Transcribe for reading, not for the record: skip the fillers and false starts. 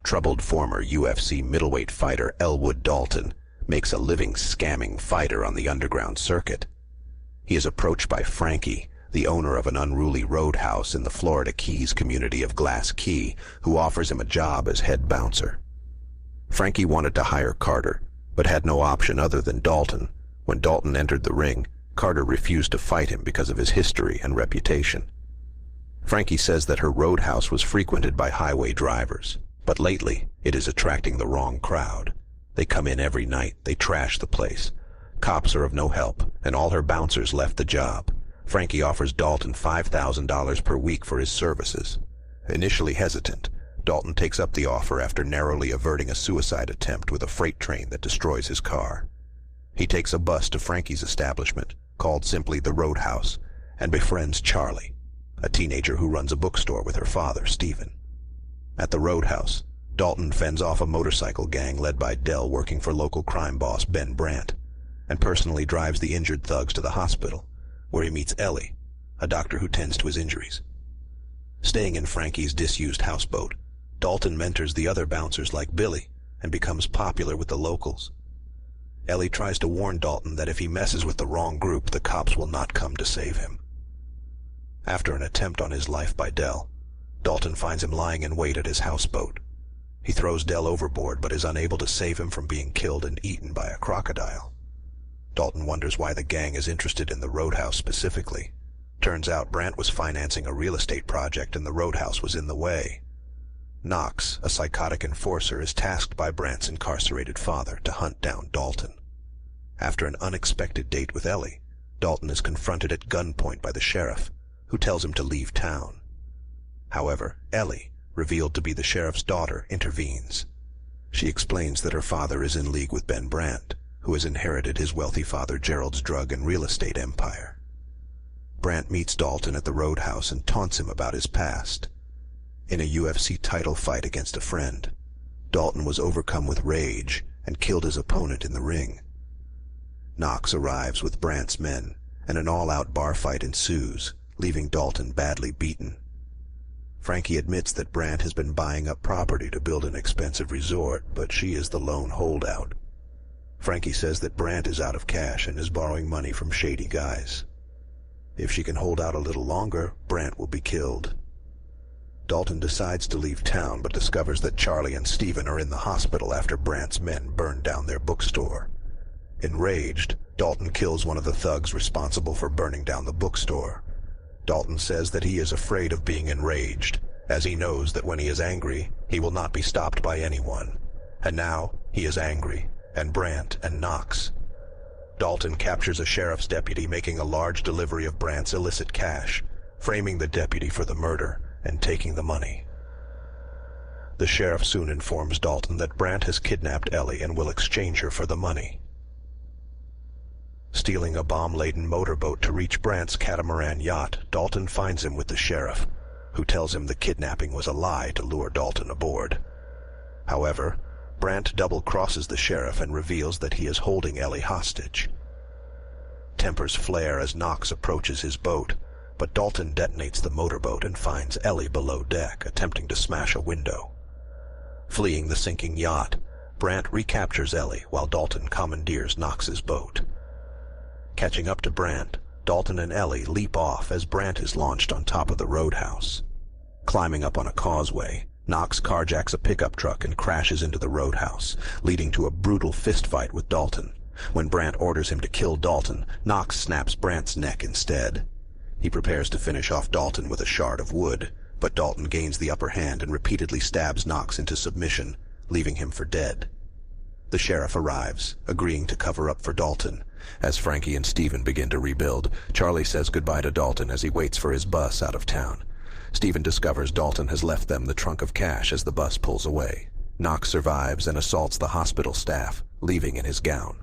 Troubled former UFC middleweight fighter Elwood Dalton makes a living scamming fighter on the underground circuit. He is approached by Frankie, the owner of an unruly roadhouse in the Florida Keys community of Glass Key, who offers him a job as head bouncer. Frankie wanted to hire Carter, but had no option other than Dalton. When Dalton entered the ring, Carter refused to fight him because of his history and reputation. Frankie says that her roadhouse was frequented by highway drivers, but lately it is attracting the wrong crowd. They come in every night, they trash the place. Cops are of no help, and all her bouncers left the job. Frankie offers Dalton $5,000 per week for his services. Initially hesitant, Dalton takes up the offer after narrowly averting a suicide attempt with a freight train that destroys his car. He takes a bus to Frankie's establishment, called simply the Roadhouse, and befriends Charlie, a teenager who runs a bookstore with her father, Stephen. At the Roadhouse, Dalton fends off a motorcycle gang led by Dell working for local crime boss Ben Brandt, and personally drives the injured thugs to the hospital, where he meets Ellie, a doctor who tends to his injuries. Staying in Frankie's disused houseboat, Dalton mentors the other bouncers like Billy and becomes popular with the locals. Ellie tries to warn Dalton that if he messes with the wrong group, the cops will not come to save him. After an attempt on his life by Dell, Dalton finds him lying in wait at his houseboat. He throws Dell overboard but is unable to save him from being killed and eaten by a crocodile. Dalton wonders why the gang is interested in the Roadhouse specifically. Turns out Brandt was financing a real estate project and the Roadhouse was in the way. Knox, a psychotic enforcer, is tasked by Brandt's incarcerated father to hunt down Dalton. After an unexpected date with Ellie, Dalton is confronted at gunpoint by the sheriff, who tells him to leave town. However, Ellie, revealed to be the sheriff's daughter, intervenes. She explains that her father is in league with Ben Brandt, who has inherited his wealthy father Gerald's drug and real estate empire. Brandt meets Dalton at the Roadhouse and taunts him about his past. In a UFC title fight against a friend, Dalton was overcome with rage and killed his opponent in the ring. Knox arrives with Brandt's men, and an all-out bar fight ensues, leaving Dalton badly beaten. Frankie admits that Brandt has been buying up property to build an expensive resort, but she is the lone holdout. Frankie says that Brandt is out of cash and is borrowing money from shady guys. If she can hold out a little longer, Brandt will be killed. Dalton decides to leave town but discovers that Charlie and Stephen are in the hospital after Brandt's men burned down their bookstore. Enraged, Dalton kills one of the thugs responsible for burning down the bookstore. Dalton says that he is afraid of being enraged, as he knows that when he is angry, he will not be stopped by anyone. And now, he is angry, and Brandt and Knox. Dalton captures a sheriff's deputy making a large delivery of Brandt's illicit cash, framing the deputy for the murder and taking the money. The sheriff soon informs Dalton that Brandt has kidnapped Ellie and will exchange her for the money. Stealing a bomb-laden motorboat to reach Brandt's catamaran yacht, Dalton finds him with the sheriff, who tells him the kidnapping was a lie to lure Dalton aboard. However, Brandt double-crosses the sheriff and reveals that he is holding Ellie hostage. Tempers flare as Knox approaches his boat, but Dalton detonates the motorboat and finds Ellie below deck, attempting to smash a window. Fleeing the sinking yacht, Brandt recaptures Ellie while Dalton commandeers Knox's boat. Catching up to Brandt, Dalton and Ellie leap off as Brandt is launched on top of the Roadhouse. Climbing up on a causeway, Knox carjacks a pickup truck and crashes into the Roadhouse, leading to a brutal fistfight with Dalton. When Brandt orders him to kill Dalton, Knox snaps Brandt's neck instead. He prepares to finish off Dalton with a shard of wood, but Dalton gains the upper hand and repeatedly stabs Knox into submission, leaving him for dead. The sheriff arrives, agreeing to cover up for Dalton. As Frankie and Stephen begin to rebuild, Charlie says goodbye to Dalton as he waits for his bus out of town. Stephen discovers Dalton has left them the trunk of cash as the bus pulls away. Knox survives and assaults the hospital staff, leaving in his gown.